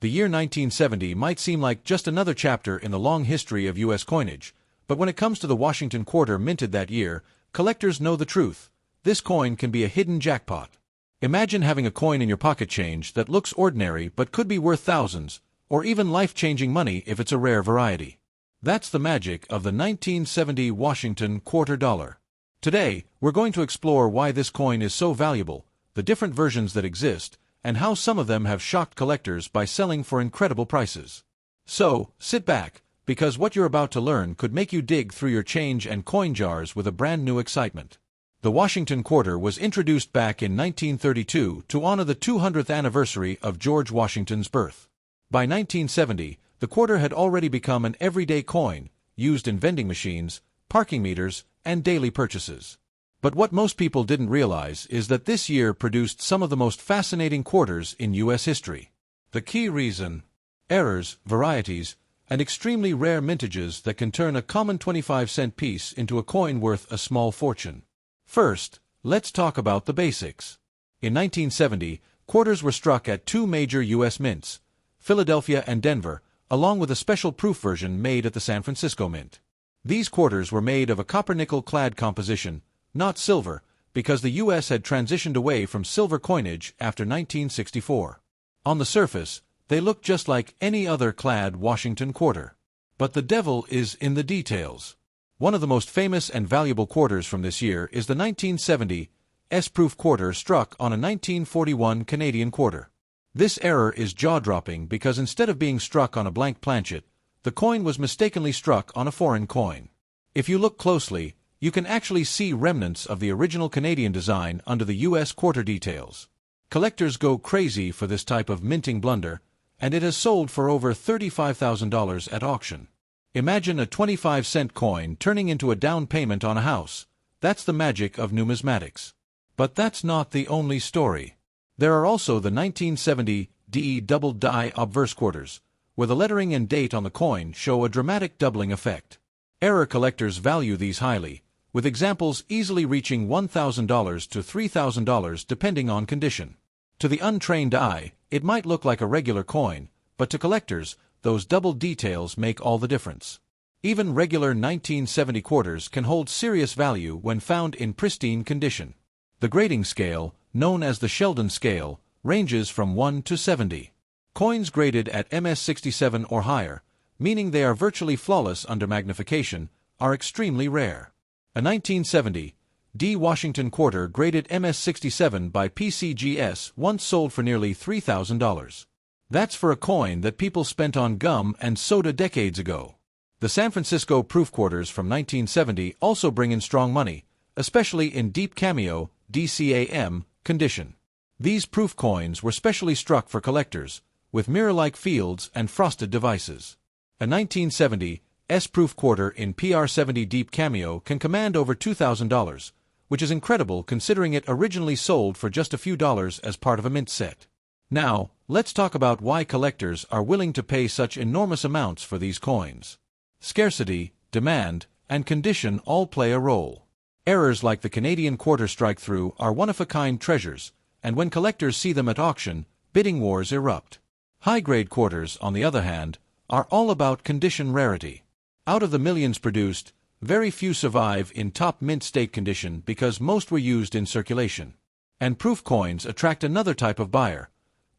The year 1970 might seem like just another chapter in the long history of U.S. coinage, but when it comes to the Washington quarter minted that year, collectors know the truth. This coin can be a hidden jackpot. Imagine having a coin in your pocket change that looks ordinary but could be worth thousands, or even life-changing money if it's a rare variety. That's the magic of the 1970 Washington quarter dollar. Today, we're going to explore why this coin is so valuable, the different versions that exist, and how some of them have shocked collectors by selling for incredible prices. So, sit back, because what you're about to learn could make you dig through your change and coin jars with a brand new excitement. The Washington quarter was introduced back in 1932 to honor the 200th anniversary of George Washington's birth. By 1970, the quarter had already become an everyday coin, used in vending machines, parking meters, and daily purchases. But what most people didn't realize is that this year produced some of the most fascinating quarters in U.S. history. The key reason: errors, varieties, and extremely rare mintages that can turn a common 25-cent piece into a coin worth a small fortune. First, let's talk about the basics. In 1970, quarters were struck at two major U.S. mints, Philadelphia and Denver, along with a special proof version made at the San Francisco Mint. These quarters were made of a copper-nickel clad composition, not silver, because the U.S. had transitioned away from silver coinage after 1964. On the surface, they looked just like any other clad Washington quarter. But the devil is in the details. One of the most famous and valuable quarters from this year is the 1970 S-proof quarter struck on a 1941 Canadian quarter. This error is jaw-dropping because instead of being struck on a blank planchet, the coin was mistakenly struck on a foreign coin. If you look closely, you can actually see remnants of the original Canadian design under the U.S. quarter details. Collectors go crazy for this type of minting blunder, and it has sold for over $35,000 at auction. Imagine a 25-cent coin turning into a down payment on a house. That's the magic of numismatics. But that's not the only story. There are also the 1970 DE double die obverse quarters, where the lettering and date on the coin show a dramatic doubling effect. Error collectors value these highly, with examples easily reaching $1,000 to $3,000 depending on condition. To the untrained eye, it might look like a regular coin, but to collectors, those double details make all the difference. Even regular 1970 quarters can hold serious value when found in pristine condition. The grading scale, known as the Sheldon scale, ranges from 1 to 70. Coins graded at MS67 or higher, meaning they are virtually flawless under magnification, are extremely rare. A 1970 D Washington quarter graded MS67 by PCGS once sold for nearly $3,000. That's for a coin that people spent on gum and soda decades ago. The San Francisco proof quarters from 1970 also bring in strong money, especially in Deep Cameo (DCAM) condition. These proof coins were specially struck for collectors, with mirror-like fields and frosted devices. A 1970 S-proof quarter in PR70 Deep Cameo can command over $2,000, which is incredible considering it originally sold for just a few dollars as part of a mint set. Now, let's talk about why collectors are willing to pay such enormous amounts for these coins. Scarcity, demand, and condition all play a role. Errors like the Canadian quarter strike-through are one-of-a-kind treasures, and when collectors see them at auction, bidding wars erupt. High-grade quarters, on the other hand, are all about condition rarity. Out of the millions produced, very few survive in top mint state condition because most were used in circulation. And proof coins attract another type of buyer,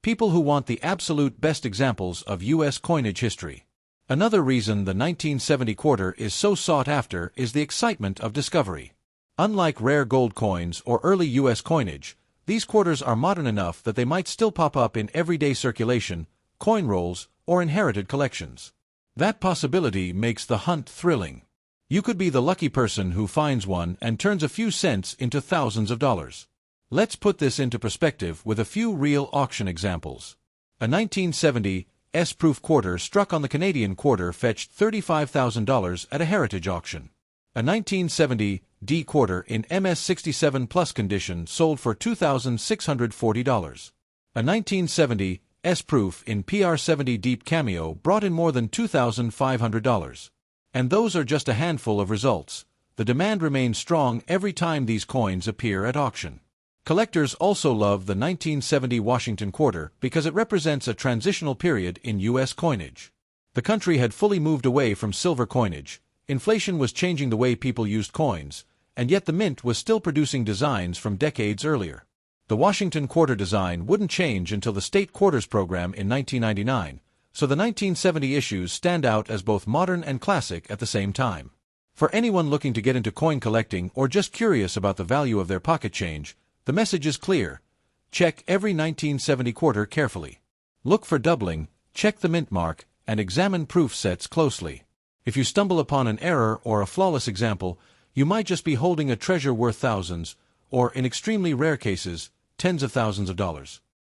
people who want the absolute best examples of U.S. coinage history. Another reason the 1970 quarter is so sought after is the excitement of discovery. Unlike rare gold coins or early U.S. coinage, these quarters are modern enough that they might still pop up in everyday circulation, coin rolls, or inherited collections. That possibility makes the hunt thrilling. You could be the lucky person who finds one and turns a few cents into thousands of dollars. Let's put this into perspective with a few real auction examples. A 1970 S-proof quarter struck on the Canadian quarter fetched $35,000 at a heritage auction. A 1970 D quarter in MS67 Plus condition sold for $2,640. A 1970 S-proof in PR70 Deep Cameo brought in more than $2,500. And those are just a handful of results. The demand remains strong every time these coins appear at auction. Collectors also love the 1970 Washington quarter because it represents a transitional period in U.S. coinage. The country had fully moved away from silver coinage, inflation was changing the way people used coins, and yet the mint was still producing designs from decades earlier. The Washington quarter design wouldn't change until the state quarters program in 1999, so the 1970 issues stand out as both modern and classic at the same time. For anyone looking to get into coin collecting or just curious about the value of their pocket change, the message is clear. Check every 1970 quarter carefully. Look for doubling, check the mint mark, and examine proof sets closely. If you stumble upon an error or a flawless example, you might just be holding a treasure worth thousands, or in extremely rare cases, tens of thousands of dollars.